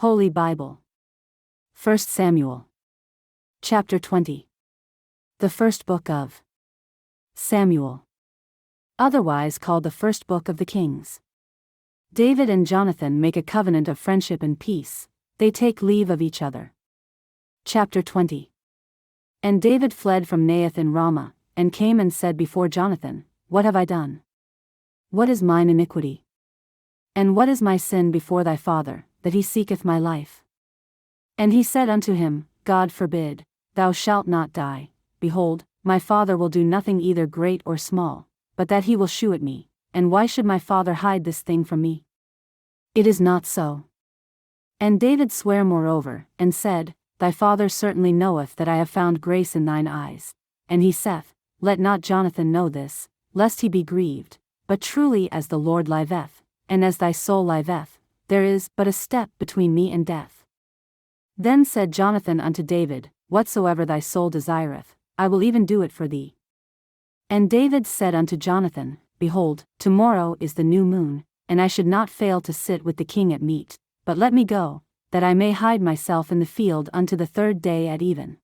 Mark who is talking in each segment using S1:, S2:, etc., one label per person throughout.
S1: Holy Bible. 1 Samuel. Chapter 20. The first book of Samuel. Otherwise called the first book of the Kings. David and Jonathan make a covenant of friendship and peace. They take leave of each other. Chapter 20. And David fled from Naioth in Ramah, and came and said before Jonathan, What have I done? What is mine iniquity? And what is my sin before thy father, that he seeketh my life? And he said unto him, God forbid, thou shalt not die. Behold, my father will do nothing either great or small, but that he will shew it me, and why should my father hide this thing from me? It is not so. And David sware moreover, and said, Thy father certainly knoweth that I have found grace in thine eyes. And he saith, Let not Jonathan know this, lest he be grieved, but truly as the Lord liveth, and as thy soul liveth, there is but a step between me and death. Then said Jonathan unto David, Whatsoever thy soul desireth, I will even do it for thee. And David said unto Jonathan, Behold, tomorrow is the new moon, and I should not fail to sit with the king at meat, but let me go, that I may hide myself in the field unto the third day at even.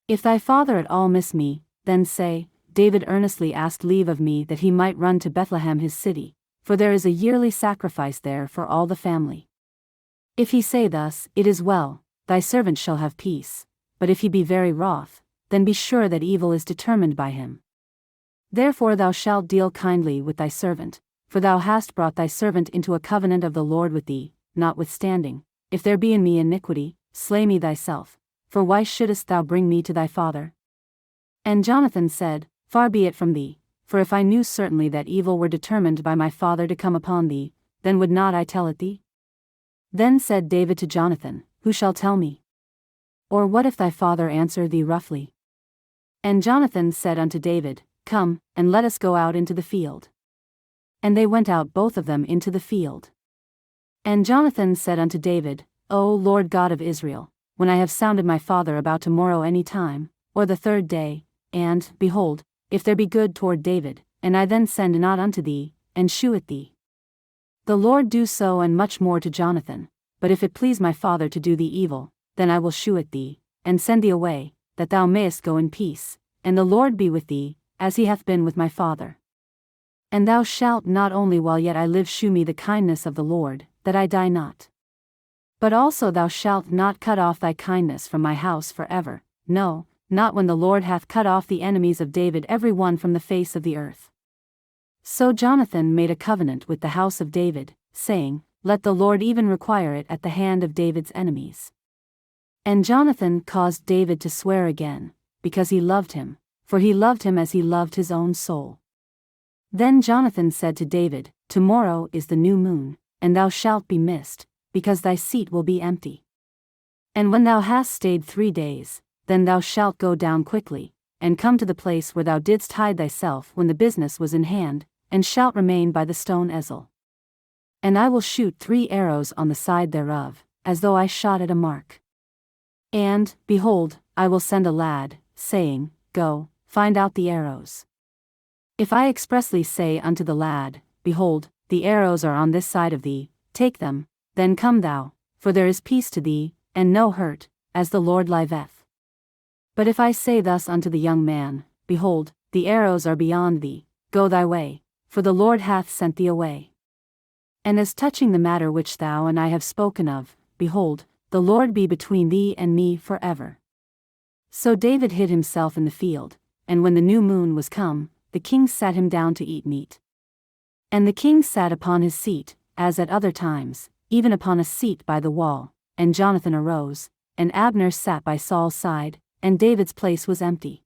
S1: If thy father at all miss me, then say, David earnestly asked leave of me that he might run to Bethlehem his city, for there is a yearly sacrifice there for all the family. If he say thus, It is well, thy servant shall have peace, but if he be very wroth, then be sure that evil is determined by him. Therefore thou shalt deal kindly with thy servant, for thou hast brought thy servant into a covenant of the Lord with thee. Notwithstanding, if there be in me iniquity, slay me thyself, for why shouldest thou bring me to thy father? And Jonathan said, Far be it from thee, for if I knew certainly that evil were determined by my father to come upon thee, then would not I tell it thee? Then said David to Jonathan, Who shall tell me? Or what if thy father answer thee roughly? And Jonathan said unto David, Come, and let us go out into the field. And they went out both of them into the field. And Jonathan said unto David, O Lord God of Israel, when I have sounded my father about tomorrow any time, or the third day, and, behold, if there be good toward David, and I then send not unto thee, and shew it thee. The Lord do so and much more to Jonathan, but if it please my father to do thee evil, then I will shew it thee, and send thee away, that thou mayest go in peace, and the Lord be with thee, as he hath been with my father. And thou shalt not only while yet I live shew me the kindness of the Lord, that I die not. But also thou shalt not cut off thy kindness from my house forever, no, not when the Lord hath cut off the enemies of David every one from the face of the earth. So Jonathan made a covenant with the house of David, saying, Let the Lord even require it at the hand of David's enemies. And Jonathan caused David to swear again, because he loved him, for he loved him as he loved his own soul. Then Jonathan said to David, Tomorrow is the new moon, and thou shalt be missed, because thy seat will be empty. And when thou hast stayed 3 days, then thou shalt go down quickly, and come to the place where thou didst hide thyself when the business was in hand, and shalt remain by the stone Ezel. And I will shoot 3 arrows on the side thereof, as though I shot at a mark. And, behold, I will send a lad, saying, Go, find out the arrows. If I expressly say unto the lad, Behold, the arrows are on this side of thee, take them, then come thou, for there is peace to thee, and no hurt, as the Lord liveth. But if I say thus unto the young man, Behold, the arrows are beyond thee, go thy way, for the Lord hath sent thee away. And as touching the matter which thou and I have spoken of, behold, the Lord be between thee and me forever. So David hid himself in the field, and when the new moon was come, the king sat him down to eat meat. And the king sat upon his seat, as at other times, even upon a seat by the wall, and Jonathan arose, and Abner sat by Saul's side, and David's place was empty.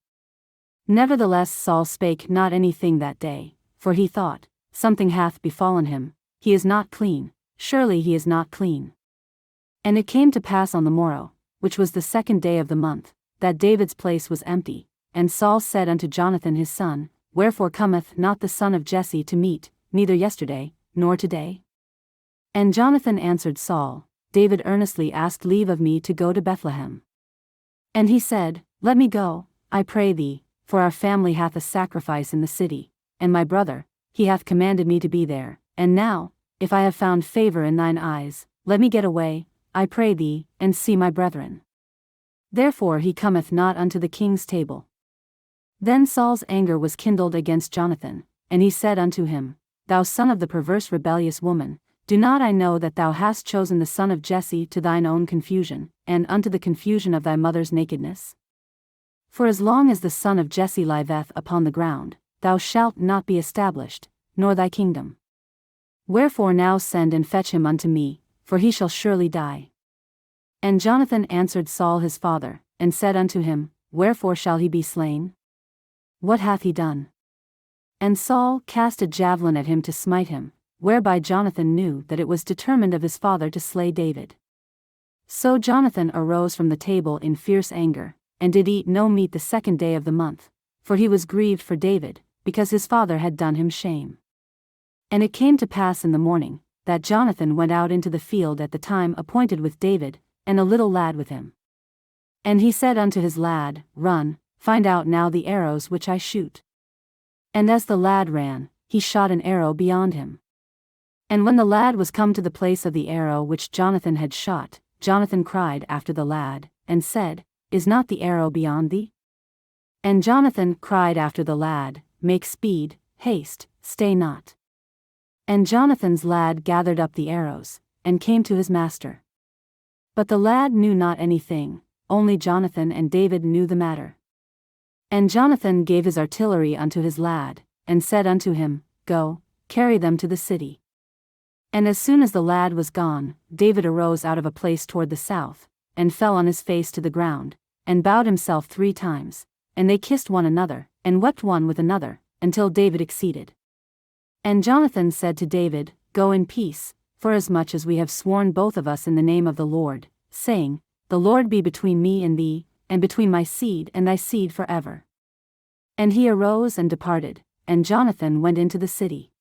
S1: Nevertheless Saul spake not anything that day, for he thought, Something hath befallen him, he is not clean, surely he is not clean. And it came to pass on the morrow, which was the 2nd day of the month, that David's place was empty, and Saul said unto Jonathan his son, Wherefore cometh not the son of Jesse to meat, neither yesterday, nor today? And Jonathan answered Saul, David earnestly asked leave of me to go to Bethlehem. And he said, Let me go, I pray thee, for our family hath a sacrifice in the city, and my brother, he hath commanded me to be there, and now, if I have found favor in thine eyes, let me get away, I pray thee, and see my brethren. Therefore he cometh not unto the king's table. Then Saul's anger was kindled against Jonathan, and he said unto him, Thou son of the perverse rebellious woman, do not I know that thou hast chosen the son of Jesse to thine own confusion, and unto the confusion of thy mother's nakedness? For as long as the son of Jesse liveth upon the ground, thou shalt not be established, nor thy kingdom. Wherefore now send and fetch him unto me, for he shall surely die. And Jonathan answered Saul his father, and said unto him, Wherefore shall he be slain? What hath he done? And Saul cast a javelin at him to smite him, whereby Jonathan knew that it was determined of his father to slay David. So Jonathan arose from the table in fierce anger, and did eat no meat the 2nd day of the month, for he was grieved for David, because his father had done him shame. And it came to pass in the morning, that Jonathan went out into the field at the time appointed with David, and a little lad with him. And he said unto his lad, Run, find out now the arrows which I shoot. And as the lad ran, he shot an arrow beyond him. And when the lad was come to the place of the arrow which Jonathan had shot, Jonathan cried after the lad, and said, Is not the arrow beyond thee? And Jonathan cried after the lad, Make speed, haste, stay not. And Jonathan's lad gathered up the arrows, and came to his master. But the lad knew not anything, only Jonathan and David knew the matter. And Jonathan gave his artillery unto his lad, and said unto him, Go, carry them to the city. And as soon as the lad was gone, David arose out of a place toward the south, and fell on his face to the ground, and bowed himself 3 times, and they kissed one another, and wept one with another, until David exceeded. And Jonathan said to David, Go in peace, forasmuch as we have sworn both of us in the name of the Lord, saying, The Lord be between me and thee, and between my seed and thy seed forever. And he arose and departed, and Jonathan went into the city.